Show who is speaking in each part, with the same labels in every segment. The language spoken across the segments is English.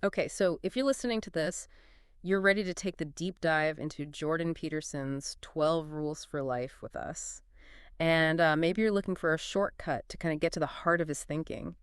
Speaker 1: Okay, so if you're listening to this, you're ready to take the deep dive into Jordan Peterson's 12 Rules for Life with us. And maybe you're looking for a shortcut to kind of get to the heart of his thinking.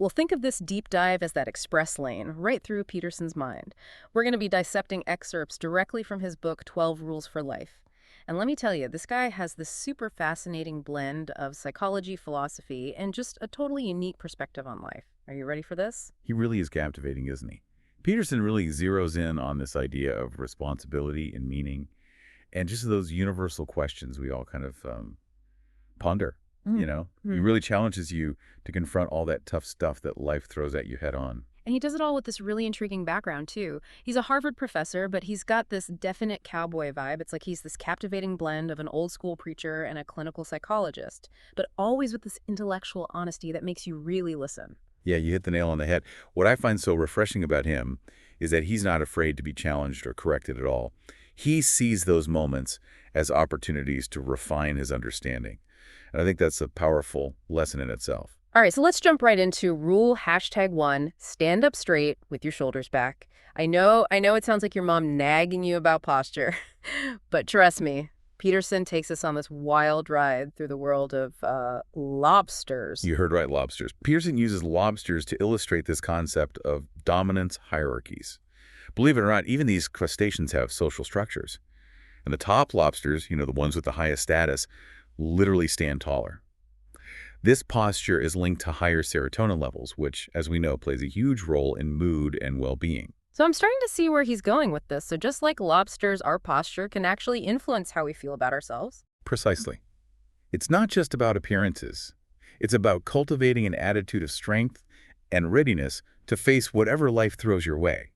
Speaker 1: Well, think of this deep dive as that express lane right through Peterson's mind. We're going to be dissecting excerpts directly from his book, 12 Rules for Life. And let me tell you, this guy has this super fascinating blend of psychology, philosophy, and just a totally unique perspective on life. Are you ready for this?
Speaker 2: He really is captivating, isn't he? Peterson really zeroes in on this idea of responsibility and meaning and just those universal questions we all kind of ponder.
Speaker 1: Mm.
Speaker 2: He
Speaker 1: Mm.
Speaker 2: really challenges you to confront all that tough stuff that life throws at you head on.
Speaker 1: And he does it all with this really intriguing background, too. He's a Harvard professor, but he's got this definite cowboy vibe. It's like he's this captivating blend of an old school preacher and a clinical psychologist, but always with this intellectual honesty that makes you really listen.
Speaker 2: Yeah, you hit the nail on the head. What I find so refreshing about him is that he's not afraid to be challenged or corrected at all. He sees those moments as opportunities to refine his understanding. And I think that's a powerful lesson in itself.
Speaker 1: All right, so let's jump right into rule #1, stand up straight with your shoulders back. I know it sounds like your mom nagging you about posture, but trust me, Peterson takes us on this wild ride through the world of lobsters.
Speaker 2: You heard right, lobsters. Pearson uses lobsters to illustrate this concept of dominance hierarchies. Believe it or not, even these crustaceans have social structures. And the top lobsters, the ones with the highest status, literally stand taller. This posture is linked to higher serotonin levels, which, as we know, plays a huge role in mood and well-being.
Speaker 1: So I'm starting to see where he's going with this. So just like lobsters, our posture can actually influence how we feel about ourselves.
Speaker 2: Precisely. It's not just about appearances. It's about cultivating an attitude of strength and readiness to face whatever life throws your way.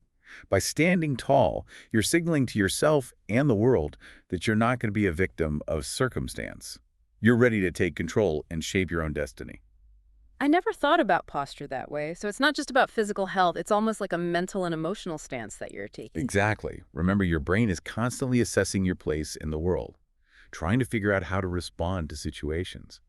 Speaker 2: By standing tall, you're signaling to yourself and the world that you're not going to be a victim of circumstance. You're ready to take control and shape your own destiny.
Speaker 1: I never thought about posture that way. So it's not just about physical health. It's almost like a mental and emotional stance that you're taking.
Speaker 2: Exactly. Remember, your brain is constantly assessing your place in the world, trying to figure out how to respond to situations.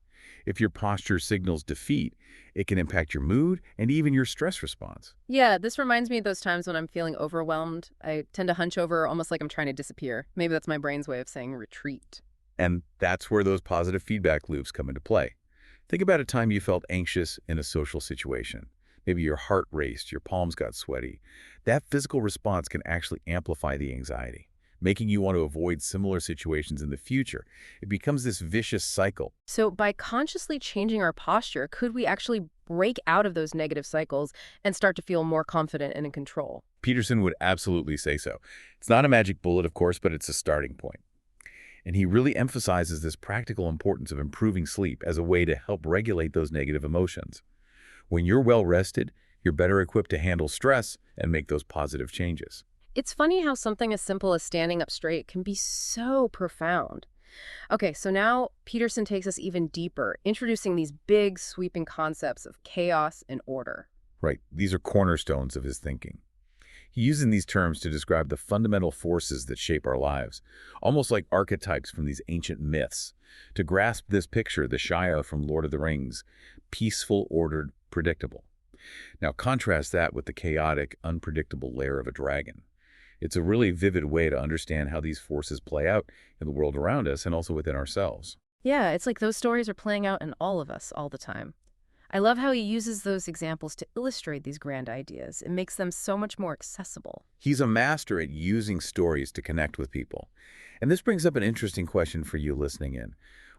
Speaker 2: If your posture signals defeat, it can impact your mood and even your stress response.
Speaker 1: Yeah, this reminds me of those times when I'm feeling overwhelmed. I tend to hunch over almost like I'm trying to disappear. Maybe that's my brain's way of saying retreat.
Speaker 2: And that's where those positive feedback loops come into play. Think about a time you felt anxious in a social situation. Maybe your heart raced, your palms got sweaty. That physical response can actually amplify the anxiety, making you want to avoid similar situations in the future. It becomes this vicious cycle.
Speaker 1: So by consciously changing our posture, could we actually break out of those negative cycles and start to feel more confident and in control?
Speaker 2: Peterson would absolutely say so. It's not a magic bullet, of course, but it's a starting point. And he really emphasizes this practical importance of improving sleep as a way to help regulate those negative emotions. When you're well rested, you're better equipped to handle stress and make those positive changes.
Speaker 1: It's funny how something as simple as standing up straight can be so profound. Okay, so now Peterson takes us even deeper, introducing these big, sweeping concepts of chaos and order.
Speaker 2: Right, these are cornerstones of his thinking. He's using these terms to describe the fundamental forces that shape our lives, almost like archetypes from these ancient myths. To grasp this picture, the Shire from Lord of the Rings, peaceful, ordered, predictable. Now contrast that with the chaotic, unpredictable lair of a dragon. It's a really vivid way to understand how these forces play out in the world around us and also within ourselves.
Speaker 1: Yeah, it's like those stories are playing out in all of us all the time. I love how he uses those examples to illustrate these grand ideas. It makes them so much more accessible.
Speaker 2: He's a master at using stories to connect with people. And this brings up an interesting question for you listening in.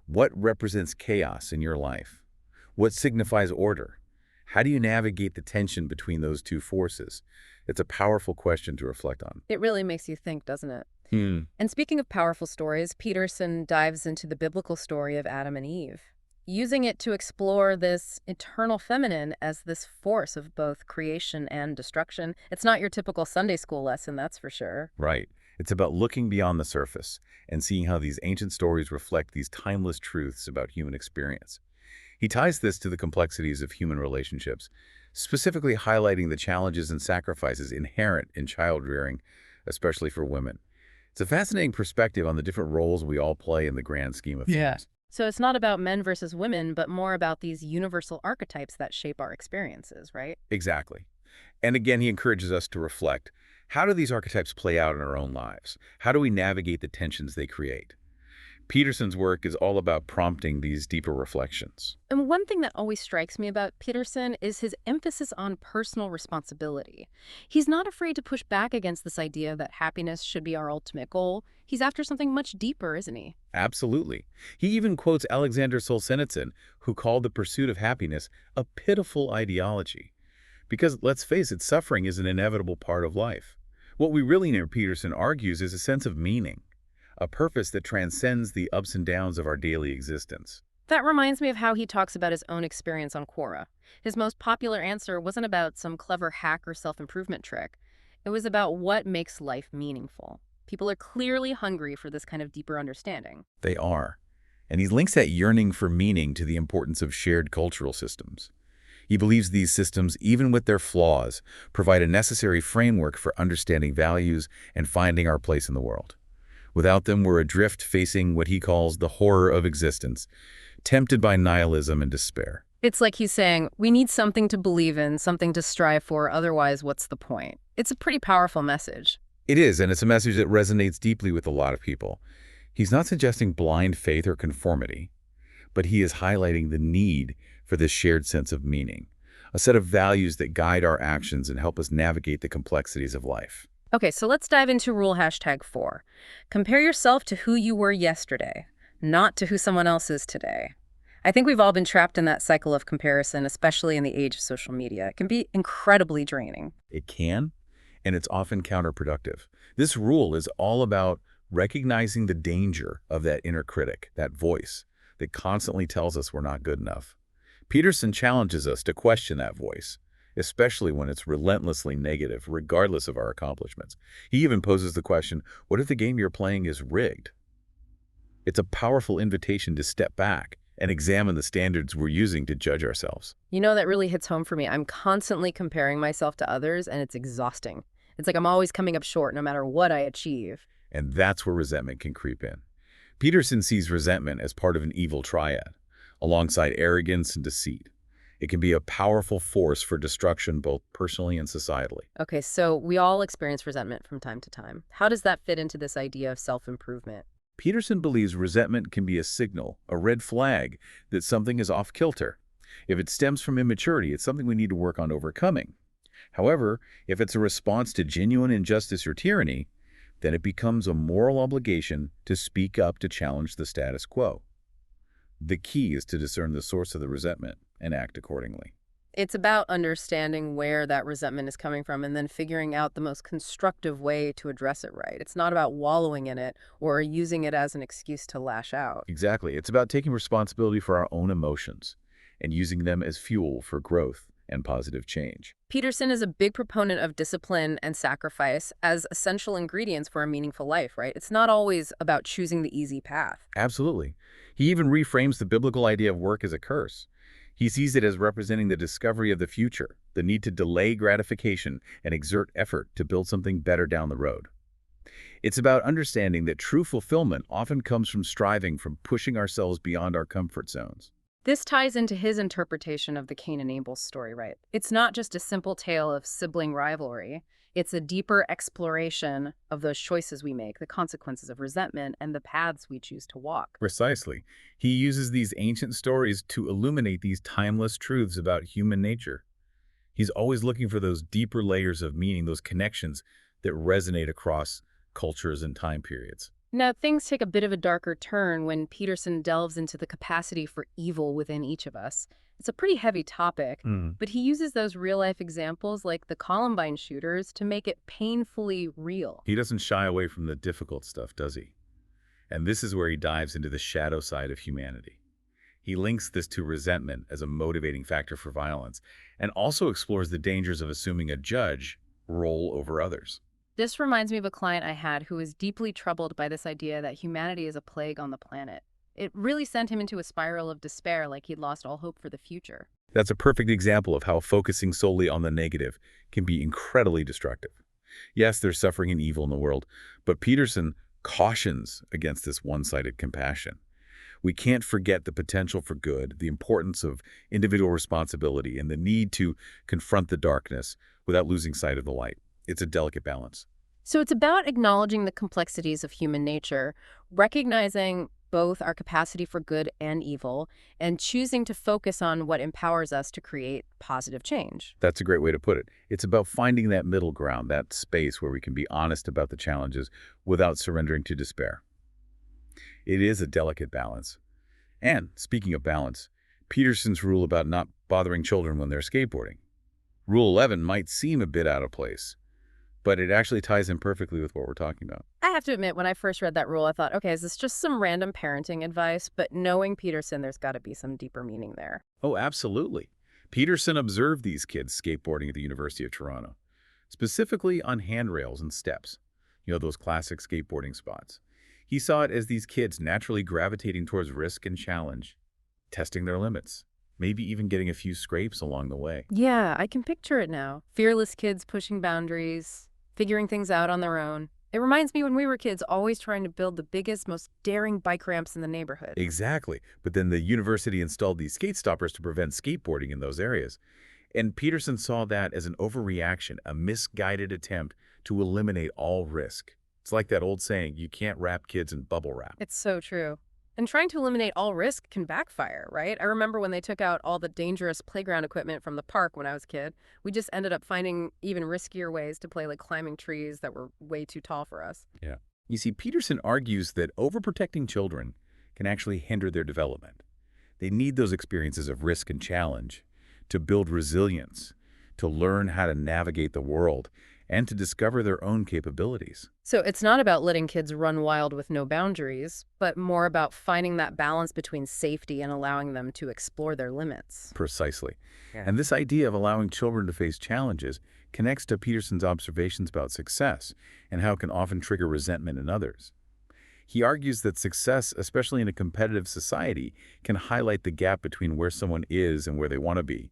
Speaker 2: What represents chaos in your life? What signifies order? How do you navigate the tension between those two forces? It's a powerful question to reflect on.
Speaker 1: It really makes you think, doesn't it?
Speaker 2: Hmm.
Speaker 1: And speaking of powerful stories, Peterson dives into the biblical story of Adam and Eve, using it to explore this eternal feminine as this force of both creation and destruction. It's not your typical Sunday school lesson, that's for sure.
Speaker 2: Right. It's about looking beyond the surface and seeing how these ancient stories reflect these timeless truths about human experience. He ties this to the complexities of human relationships, specifically highlighting the challenges and sacrifices inherent in child-rearing, especially for women. It's a fascinating perspective on the different roles we all play in the grand scheme of
Speaker 1: Yeah.
Speaker 2: things.
Speaker 1: So it's not about men versus women, but more about these universal archetypes that shape our experiences, right?
Speaker 2: Exactly. And again, he encourages us to reflect. How do these archetypes play out in our own lives? How do we navigate the tensions they create? Peterson's work is all about prompting these deeper reflections.
Speaker 1: And one thing that always strikes me about Peterson is his emphasis on personal responsibility. He's not afraid to push back against this idea that happiness should be our ultimate goal. He's after something much deeper, isn't he?
Speaker 2: Absolutely. He even quotes Alexander Solzhenitsyn, who called the pursuit of happiness a pitiful ideology. Because, let's face it, suffering is an inevitable part of life. What we really need, Peterson argues, is a sense of meaning, a purpose that transcends the ups and downs of our daily existence.
Speaker 1: That reminds me of how he talks about his own experience on Quora. His most popular answer wasn't about some clever hack or self-improvement trick. It was about what makes life meaningful. People are clearly hungry for this kind of deeper understanding.
Speaker 2: They are. And he links that yearning for meaning to the importance of shared cultural systems. He believes these systems, even with their flaws, provide a necessary framework for understanding values and finding our place in the world. Without them, we're adrift facing what he calls the horror of existence, tempted by nihilism and despair.
Speaker 1: It's like he's saying, we need something to believe in, something to strive for, otherwise what's the point? It's a pretty powerful message.
Speaker 2: It is, and it's a message that resonates deeply with a lot of people. He's not suggesting blind faith or conformity, but he is highlighting the need for this shared sense of meaning, a set of values that guide our actions and help us navigate the complexities of life.
Speaker 1: Okay, so let's dive into rule #4. Compare yourself to who you were yesterday, not to who someone else is today. I think we've all been trapped in that cycle of comparison, especially in the age of social media. It can be incredibly draining.
Speaker 2: It can, and it's often counterproductive. This rule is all about recognizing the danger of that inner critic, that voice that constantly tells us we're not good enough. Peterson challenges us to question that voice, especially when it's relentlessly negative, regardless of our accomplishments. He even poses the question, what if the game you're playing is rigged? It's a powerful invitation to step back and examine the standards we're using to judge ourselves.
Speaker 1: You know, that really hits home for me. I'm constantly comparing myself to others, and it's exhausting. It's like I'm always coming up short no matter what I achieve.
Speaker 2: And that's where resentment can creep in. Peterson sees resentment as part of an evil triad, alongside arrogance and deceit. It can be a powerful force for destruction both personally and societally.
Speaker 1: Okay, so we all experience resentment from time to time. How does that fit into this idea of self-improvement?
Speaker 2: Peterson believes resentment can be a signal, a red flag, that something is off kilter. If it stems from immaturity, it's something we need to work on overcoming. However, if it's a response to genuine injustice or tyranny, then it becomes a moral obligation to speak up to challenge the status quo. The key is to discern the source of the resentment and act accordingly.
Speaker 1: It's about understanding where that resentment is coming from and then figuring out the most constructive way to address it right. It's not about wallowing in it or using it as an excuse to lash out.
Speaker 2: Exactly. It's about taking responsibility for our own emotions and using them as fuel for growth and positive change.
Speaker 1: Peterson is a big proponent of discipline and sacrifice as essential ingredients for a meaningful life, right? It's not always about choosing the easy path.
Speaker 2: Absolutely. He even reframes the biblical idea of work as a curse. He sees it as representing the discovery of the future, the need to delay gratification and exert effort to build something better down the road. It's about understanding that true fulfillment often comes from striving, from pushing ourselves beyond our comfort zones.
Speaker 1: This ties into his interpretation of the Cain and Abel story, right? It's not just a simple tale of sibling rivalry. It's a deeper exploration of those choices we make, the consequences of resentment, and the paths we choose to walk.
Speaker 2: Precisely. He uses these ancient stories to illuminate these timeless truths about human nature. He's always looking for those deeper layers of meaning, those connections that resonate across cultures and time periods.
Speaker 1: Now, things take a bit of a darker turn when Peterson delves into the capacity for evil within each of us. It's a pretty heavy topic, but he uses those real-life examples like the Columbine shooters to make it painfully real.
Speaker 2: He doesn't shy away from the difficult stuff, does he? And this is where he dives into the shadow side of humanity. He links this to resentment as a motivating factor for violence, and also explores the dangers of assuming a judge role over others.
Speaker 1: This reminds me of a client I had who was deeply troubled by this idea that humanity is a plague on the planet. It really sent him into a spiral of despair, like he'd lost all hope for the future.
Speaker 2: That's a perfect example of how focusing solely on the negative can be incredibly destructive. Yes, there's suffering and evil in the world, but Peterson cautions against this one-sided compassion. We can't forget the potential for good, the importance of individual responsibility, and the need to confront the darkness without losing sight of the light. It's a delicate balance.
Speaker 1: So it's about acknowledging the complexities of human nature, recognizing both our capacity for good and evil, and choosing to focus on what empowers us to create positive change.
Speaker 2: That's a great way to put it. It's about finding that middle ground, that space where we can be honest about the challenges without surrendering to despair. It is a delicate balance. And speaking of balance, Peterson's rule about not bothering children when they're skateboarding. Rule 11 might seem a bit out of place, but it actually ties in perfectly with what we're talking about.
Speaker 1: I have to admit, when I first read that rule, I thought, okay, is this just some random parenting advice? But knowing Peterson, there's got to be some deeper meaning there.
Speaker 2: Oh, absolutely. Peterson observed these kids skateboarding at the University of Toronto, specifically on handrails and steps, those classic skateboarding spots. He saw it as these kids naturally gravitating towards risk and challenge, testing their limits, maybe even getting a few scrapes along the way.
Speaker 1: Yeah, I can picture it now. Fearless kids pushing boundaries, figuring things out on their own. It reminds me when we were kids, always trying to build the biggest, most daring bike ramps in the neighborhood.
Speaker 2: Exactly. But then the university installed these skate stoppers to prevent skateboarding in those areas. And Peterson saw that as an overreaction, a misguided attempt to eliminate all risk. It's like that old saying, you can't wrap kids in bubble wrap.
Speaker 1: It's so true. And trying to eliminate all risk can backfire, right? I remember when they took out all the dangerous playground equipment from the park when I was a kid. We just ended up finding even riskier ways to play, like climbing trees that were way too tall for us.
Speaker 2: Yeah. You see, Peterson argues that overprotecting children can actually hinder their development. They need those experiences of risk and challenge to build resilience, to learn how to navigate the world, and to discover their own capabilities.
Speaker 1: So it's not about letting kids run wild with no boundaries, but more about finding that balance between safety and allowing them to explore their limits.
Speaker 2: Precisely.
Speaker 1: Yeah.
Speaker 2: And this idea of allowing children to face challenges connects to Peterson's observations about success and how it can often trigger resentment in others. He argues that success, especially in a competitive society, can highlight the gap between where someone is and where they want to be,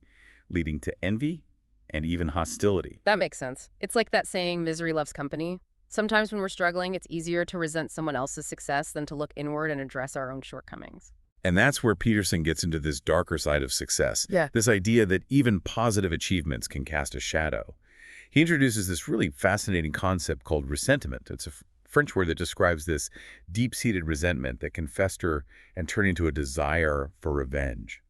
Speaker 2: leading to envy and even hostility.
Speaker 1: That makes sense. It's like that saying, misery loves company. Sometimes when we're struggling, it's easier to resent someone else's success than to look inward and address our own shortcomings.
Speaker 2: And that's where Peterson gets into this darker side of success,
Speaker 1: Yeah.
Speaker 2: this idea that even positive achievements can cast a shadow. He introduces this really fascinating concept called ressentiment. It's a French word that describes this deep-seated resentment that can fester and turn into a desire for revenge.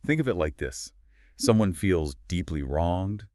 Speaker 2: Think of it like this. Someone feels deeply wronged.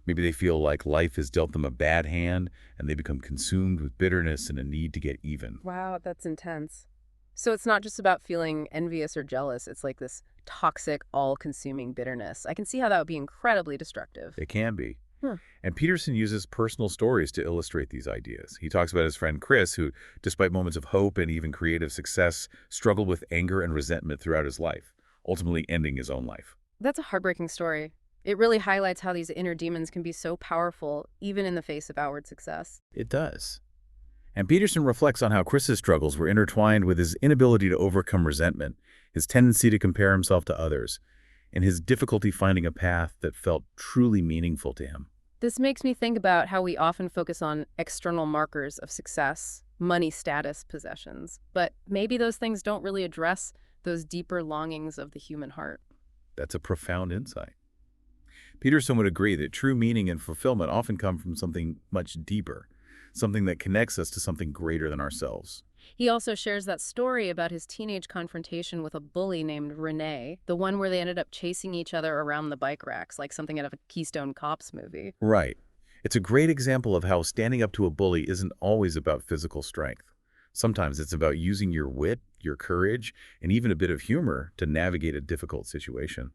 Speaker 2: Maybe they feel like life has dealt them a bad hand, and they become consumed with bitterness and a need to get even.
Speaker 1: Wow, that's intense. So it's not just about feeling envious or jealous. It's like this toxic, all-consuming bitterness. I can see how that would be incredibly destructive.
Speaker 2: It can be.
Speaker 1: Hmm.
Speaker 2: And Peterson uses personal stories to illustrate these ideas. He talks about his friend Chris, who, despite moments of hope and even creative success, struggled with anger and resentment throughout his life, ultimately ending his own life.
Speaker 1: That's a heartbreaking story. It really highlights how these inner demons can be so powerful, even in the face of outward success.
Speaker 2: It does. And Peterson reflects on how Chris's struggles were intertwined with his inability to overcome resentment, his tendency to compare himself to others, and his difficulty finding a path that felt truly meaningful to him.
Speaker 1: This makes me think about how we often focus on external markers of success, money, status, possessions. But maybe those things don't really address those deeper longings of the human heart.
Speaker 2: That's a profound insight. Peterson would agree that true meaning and fulfillment often come from something much deeper, something that connects us to something greater than ourselves.
Speaker 1: He also shares that story about his teenage confrontation with a bully named Renee, the one where they ended up chasing each other around the bike racks, like something out of a Keystone Cops movie.
Speaker 2: Right. It's a great example of how standing up to a bully isn't always about physical strength. Sometimes it's about using your wit, your courage, and even a bit of humor to navigate a difficult situation.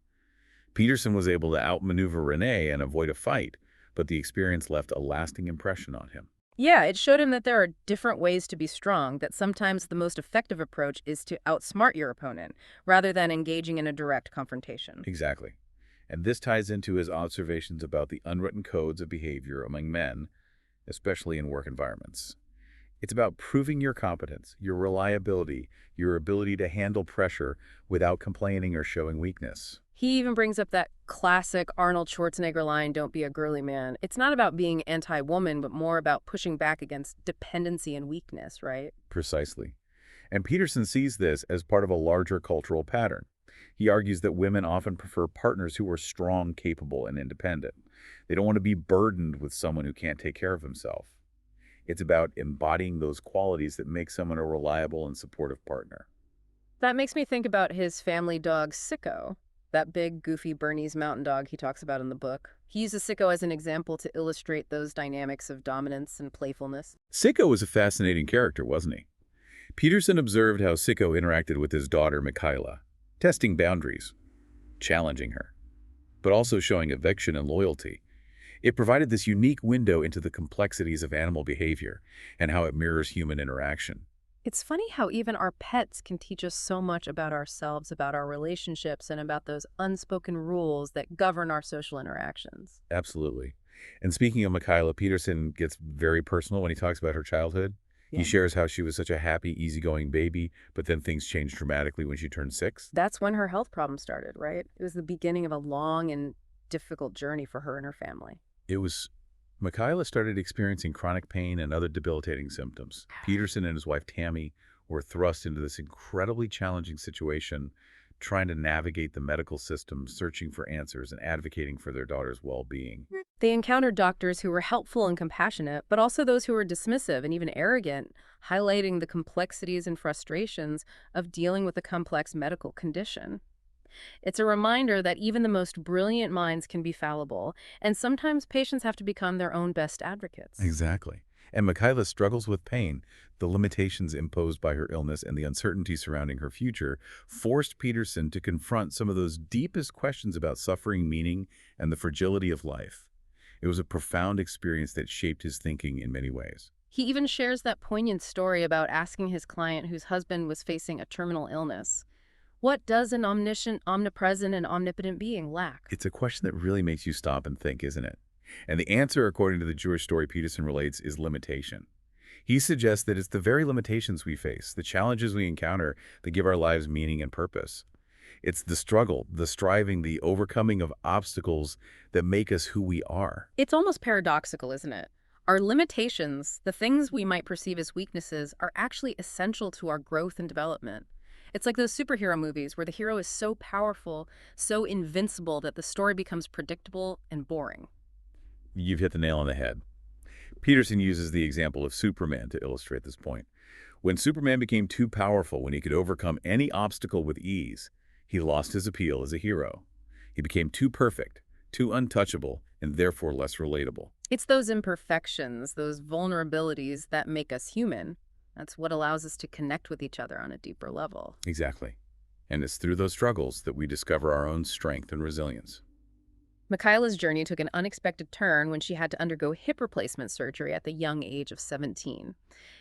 Speaker 2: Peterson was able to outmaneuver Renee and avoid a fight, but the experience left a lasting impression on him.
Speaker 1: Yeah, it showed him that there are different ways to be strong, that sometimes the most effective approach is to outsmart your opponent, rather than engaging in a direct confrontation.
Speaker 2: Exactly. And this ties into his observations about the unwritten codes of behavior among men, especially in work environments. It's about proving your competence, your reliability, your ability to handle pressure without complaining or showing weakness.
Speaker 1: He even brings up that classic Arnold Schwarzenegger line, "Don't be a girly man." It's not about being anti-woman, but more about pushing back against dependency and weakness, right?
Speaker 2: Precisely. And Peterson sees this as part of a larger cultural pattern. He argues that women often prefer partners who are strong, capable, and independent. They don't want to be burdened with someone who can't take care of himself. It's about embodying those qualities that make someone a reliable and supportive partner.
Speaker 1: That makes me think about his family dog, Sicko, that big, goofy Bernese mountain dog he talks about in the book. He uses Sicko as an example to illustrate those dynamics of dominance and playfulness.
Speaker 2: Sicko was a fascinating character, wasn't he? Peterson observed how Sicko interacted with his daughter, Michaela, testing boundaries, challenging her, but also showing affection and loyalty. It provided this unique window into the complexities of animal behavior and how it mirrors human interaction.
Speaker 1: It's funny how even our pets can teach us so much about ourselves, about our relationships, and about those unspoken rules that govern our social interactions.
Speaker 2: Absolutely. And speaking of Michaela, Peterson gets very personal when he talks about her childhood. He
Speaker 1: Yeah.
Speaker 2: shares how she was such a happy, easygoing baby, but then things changed dramatically when she turned 6.
Speaker 1: That's when her health problems started, right? It was the beginning of a long and difficult journey for her and her family.
Speaker 2: It was Michaela started experiencing chronic pain and other debilitating symptoms. Peterson and his wife Tammy were thrust into this incredibly challenging situation, trying to navigate the medical system, searching for answers, and advocating for their daughter's well-being.
Speaker 1: They encountered doctors who were helpful and compassionate, but also those who were dismissive and even arrogant, highlighting the complexities and frustrations of dealing with a complex medical condition. It's a reminder that even the most brilliant minds can be fallible, and sometimes patients have to become their own best advocates.
Speaker 2: Exactly. And Michaela struggles with pain. The limitations imposed by her illness and the uncertainty surrounding her future forced Peterson to confront some of those deepest questions about suffering, meaning, and the fragility of life. It was a profound experience that shaped his thinking in many ways.
Speaker 1: He even shares that poignant story about asking his client whose husband was facing a terminal illness, what does an omniscient, omnipresent, and omnipotent being lack?
Speaker 2: It's a question that really makes you stop and think, isn't it? And the answer, according to the Jewish story Peterson relates, is limitation. He suggests that it's the very limitations we face, the challenges we encounter, that give our lives meaning and purpose. It's the struggle, the striving, the overcoming of obstacles that make us who we are.
Speaker 1: It's almost paradoxical, isn't it? Our limitations, the things we might perceive as weaknesses, are actually essential to our growth and development. It's like those superhero movies where the hero is so powerful, so invincible that the story becomes predictable and boring.
Speaker 2: You've hit the nail on the head. Peterson uses the example of Superman to illustrate this point. When Superman became too powerful, when he could overcome any obstacle with ease, he lost his appeal as a hero. He became too perfect, too untouchable, and therefore less relatable.
Speaker 1: It's those imperfections, those vulnerabilities that make us human. That's what allows us to connect with each other on a deeper level.
Speaker 2: Exactly. And it's through those struggles that we discover our own strength and resilience.
Speaker 1: Michaela's journey took an unexpected turn when she had to undergo hip replacement surgery at the young age of 17.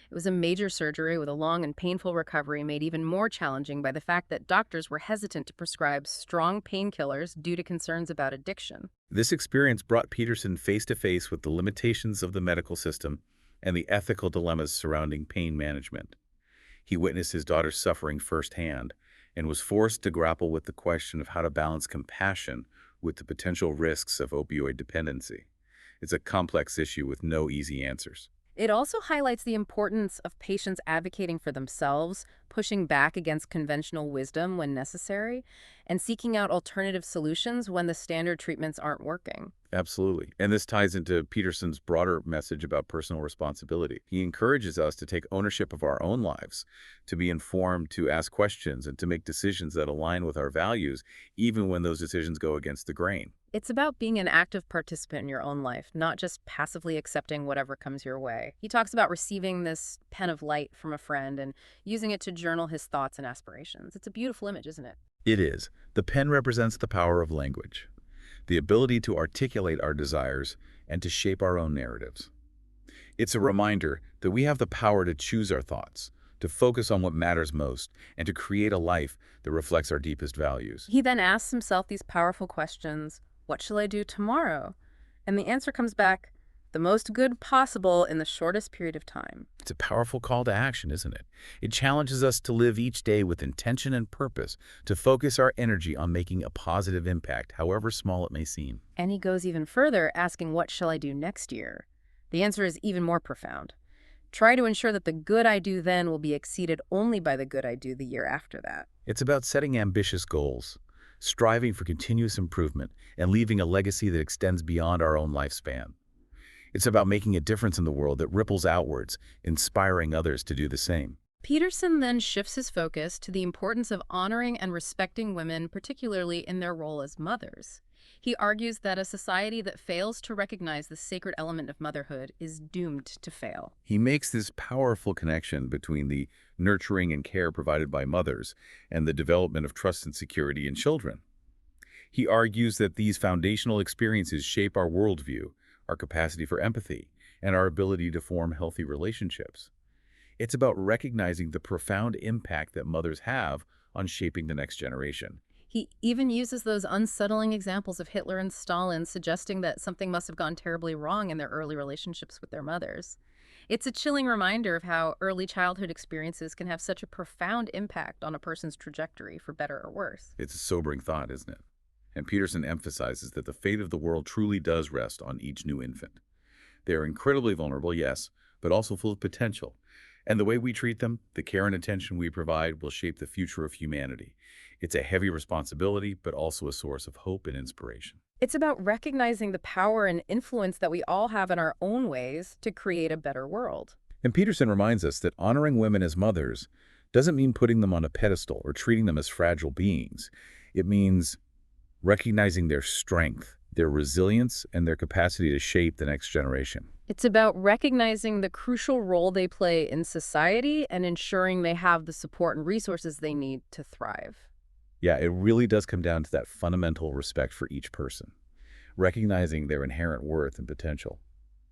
Speaker 1: It was a major surgery with a long and painful recovery made even more challenging by the fact that doctors were hesitant to prescribe strong painkillers due to concerns about addiction.
Speaker 2: This experience brought Peterson face to face with the limitations of the medical system and the ethical dilemmas surrounding pain management. He witnessed his daughter's suffering firsthand and was forced to grapple with the question of how to balance compassion with the potential risks of opioid dependency. It's a complex issue with no easy answers.
Speaker 1: It also highlights the importance of patients advocating for themselves, pushing back against conventional wisdom when necessary, and seeking out alternative solutions when the standard treatments aren't working.
Speaker 2: Absolutely. And this ties into Peterson's broader message about personal responsibility. He encourages us to take ownership of our own lives, to be informed, to ask questions, and to make decisions that align with our values, even when those decisions go against the grain.
Speaker 1: It's about being an active participant in your own life, not just passively accepting whatever comes your way. He talks about receiving this pen of light from a friend and using it to journal his thoughts and aspirations. It's a beautiful image, isn't it?
Speaker 2: It is. The pen represents the power of language, the ability to articulate our desires and to shape our own narratives. It's a reminder that we have the power to choose our thoughts, to focus on what matters most, and to create a life that reflects our deepest values.
Speaker 1: He then asks himself these powerful questions. What shall I do tomorrow? And the answer comes back, the most good possible in the shortest period of time.
Speaker 2: It's a powerful call to action, isn't it? It challenges us to live each day with intention and purpose, to focus our energy on making a positive impact, however small it may seem.
Speaker 1: And he goes even further, asking, what shall I do next year? The answer is even more profound. Try to ensure that the good I do then will be exceeded only by the good I do the year after that.
Speaker 2: It's about setting ambitious goals, striving for continuous improvement, and leaving a legacy that extends beyond our own lifespan. It's about making a difference in the world that ripples outwards, inspiring others to do the same.
Speaker 1: Peterson then shifts his focus to the importance of honoring and respecting women, particularly in their role as mothers. He argues that a society that fails to recognize the sacred element of motherhood is doomed to fail.
Speaker 2: He makes this powerful connection between the nurturing and care provided by mothers and the development of trust and security in children. He argues that these foundational experiences shape our worldview, our capacity for empathy, and our ability to form healthy relationships. It's about recognizing the profound impact that mothers have on shaping the next generation.
Speaker 1: He even uses those unsettling examples of Hitler and Stalin, suggesting that something must have gone terribly wrong in their early relationships with their mothers. It's a chilling reminder of how early childhood experiences can have such a profound impact on a person's trajectory, for better or worse.
Speaker 2: It's a sobering thought, isn't it? And Peterson emphasizes that the fate of the world truly does rest on each new infant. They are incredibly vulnerable, yes, but also full of potential. And the way we treat them, the care and attention we provide, will shape the future of humanity. It's a heavy responsibility, but also a source of hope and inspiration.
Speaker 1: It's about recognizing the power and influence that we all have in our own ways to create a better world.
Speaker 2: And Peterson reminds us that honoring women as mothers doesn't mean putting them on a pedestal or treating them as fragile beings. It means recognizing their strength, their resilience, and their capacity to shape the next generation.
Speaker 1: It's about recognizing the crucial role they play in society and ensuring they have the support and resources they need to thrive.
Speaker 2: Yeah, it really does come down to that fundamental respect for each person, recognizing their inherent worth and potential.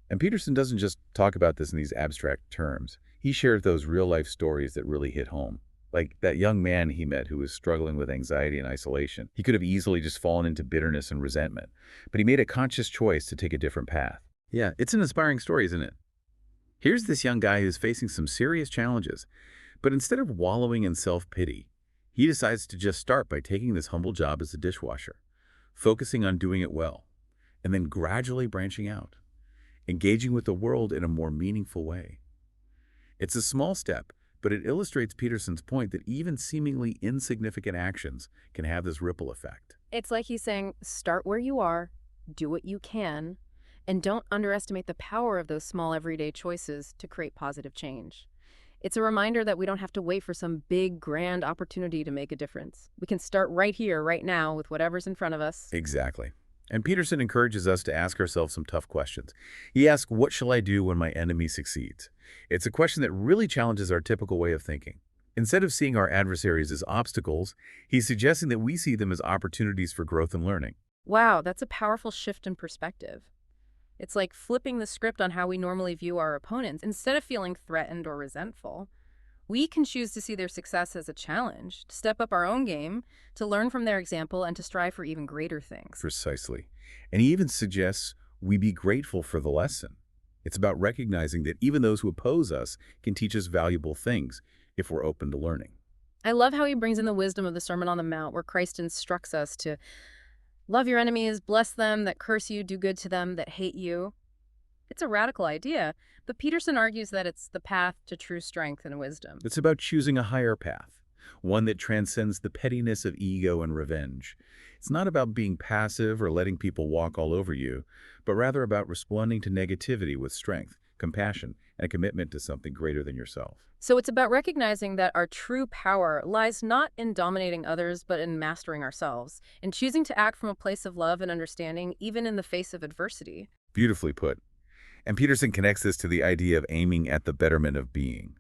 Speaker 2: And Peterson doesn't just talk about this in these abstract terms. He shares those real-life stories that really hit home. Like that young man he met who was struggling with anxiety and isolation. He could have easily just fallen into bitterness and resentment, but he made a conscious choice to take a different path. Yeah, it's an inspiring story, isn't it? Here's this young guy who's facing some serious challenges, but instead of wallowing in self-pity, he decides to just start by taking this humble job as a dishwasher, focusing on doing it well, and then gradually branching out, engaging with the world in a more meaningful way. It's a small step, but it illustrates Peterson's point that even seemingly insignificant actions can have this ripple effect.
Speaker 1: It's like he's saying, start where you are, do what you can, and don't underestimate the power of those small everyday choices to create positive change. It's a reminder that we don't have to wait for some big, grand opportunity to make a difference. We can start right here, right now, with whatever's in front of us.
Speaker 2: Exactly. And Peterson encourages us to ask ourselves some tough questions. He asks, what shall I do when my enemy succeeds? It's a question that really challenges our typical way of thinking. Instead of seeing our adversaries as obstacles, he's suggesting that we see them as opportunities for growth and learning.
Speaker 1: Wow, that's a powerful shift in perspective. It's like flipping the script on how we normally view our opponents. Instead of feeling threatened or resentful, we can choose to see their success as a challenge, to step up our own game, to learn from their example, and to strive for even greater things.
Speaker 2: Precisely. And he even suggests we be grateful for the lesson. It's about recognizing that even those who oppose us can teach us valuable things if we're open to learning.
Speaker 1: I love how he brings in the wisdom of the Sermon on the Mount, where Christ instructs us to love your enemies, bless them that curse you, do good to them that hate you. It's a radical idea, but Peterson argues that it's the path to true strength and wisdom.
Speaker 2: It's about choosing a higher path, one that transcends the pettiness of ego and revenge. It's not about being passive or letting people walk all over you, but rather about responding to negativity with strength, compassion, and a commitment to something greater than yourself.
Speaker 1: So it's about recognizing that our true power lies not in dominating others, but in mastering ourselves, in choosing to act from a place of love and understanding, even in the face of adversity.
Speaker 2: Beautifully put. And Peterson connects this to the idea of aiming at the betterment of being.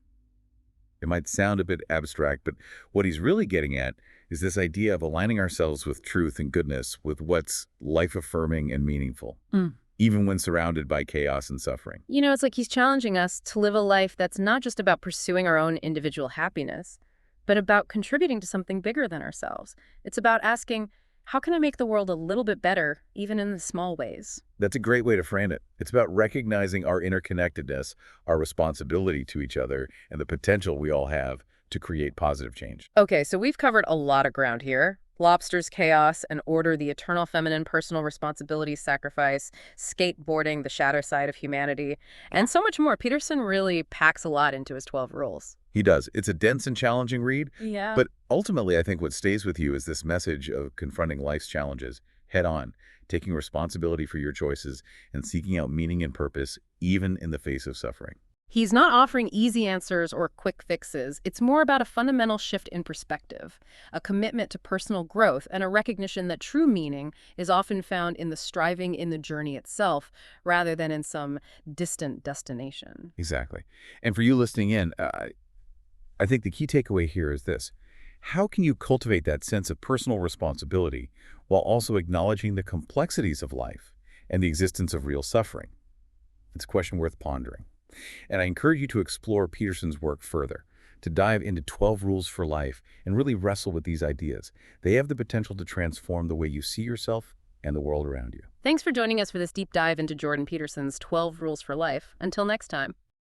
Speaker 2: It might sound a bit abstract, but what he's really getting at is this idea of aligning ourselves with truth and goodness, with what's life-affirming and meaningful, even when surrounded by chaos and suffering.
Speaker 1: You know, it's like he's challenging us to live a life that's not just about pursuing our own individual happiness, but about contributing to something bigger than ourselves. It's about asking, how can I make the world a little bit better, even in the small ways?
Speaker 2: That's a great way to frame it. It's about recognizing our interconnectedness, our responsibility to each other, and the potential we all have to create positive change.
Speaker 1: Okay, so we've covered a lot of ground here. Lobster's chaos and order, the eternal feminine, personal responsibility, sacrifice, skateboarding, the shadow side of humanity, and so much more. Peterson really packs a lot into his 12 rules.
Speaker 2: He does. It's a dense and challenging read,
Speaker 1: Yeah.
Speaker 2: but ultimately I think what stays with you is this message of confronting life's challenges head on, taking responsibility for your choices, and seeking out meaning and purpose even in the face of suffering.
Speaker 1: He's not offering easy answers or quick fixes. It's more about a fundamental shift in perspective, a commitment to personal growth, and a recognition that true meaning is often found in the striving in the journey itself rather than in some distant destination.
Speaker 2: Exactly. And for you listening in, I think the key takeaway here is this. How can you cultivate that sense of personal responsibility while also acknowledging the complexities of life and the existence of real suffering? It's a question worth pondering. And I encourage you to explore Peterson's work further, to dive into 12 Rules for Life and really wrestle with these ideas. They have the potential to transform the way you see yourself and the world around you.
Speaker 1: Thanks for joining us for this deep dive into Jordan Peterson's 12 Rules for Life. Until next time.